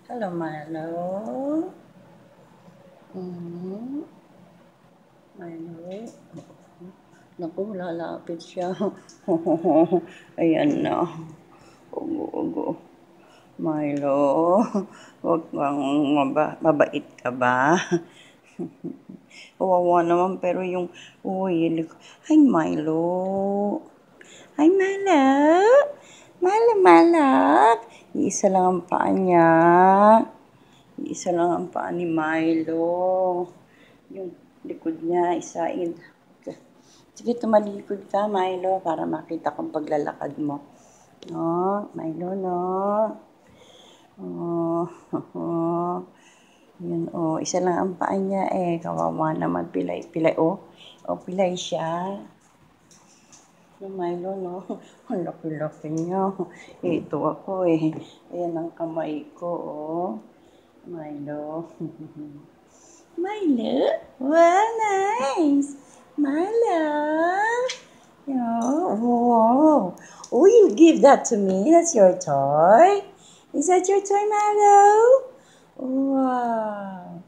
Hello, Milo. Mm, Milo. Naku, lalapit siya. Ayan na. Ugo-ugo. Milo, huwag kang mabait ka ba? Kawawa naman, pero yung uwi. Hi, Milo. Hi, Milo. Milo, Milo. Iisa lang ang paa niya. Iisa lang ang paa ni Milo. Yung likod niya, isain. Sige, tumalikod ka, Milo, para makita kong paglalakad mo. No, Milo, no. Oh, yun, oh. Isa lang ang paa niya, eh. Kawawa naman, pilay-pilay, oh. Oh, pilay siya. No, Milo, no. Ang laki-laki niya. Ito ako, eh. Ayan ang kamay ko, oh. Milo. Milo? Wow, nice! Milo? Oh, wow. Oh, you give that to me? That's your toy? Is that your toy, Milo? Wow.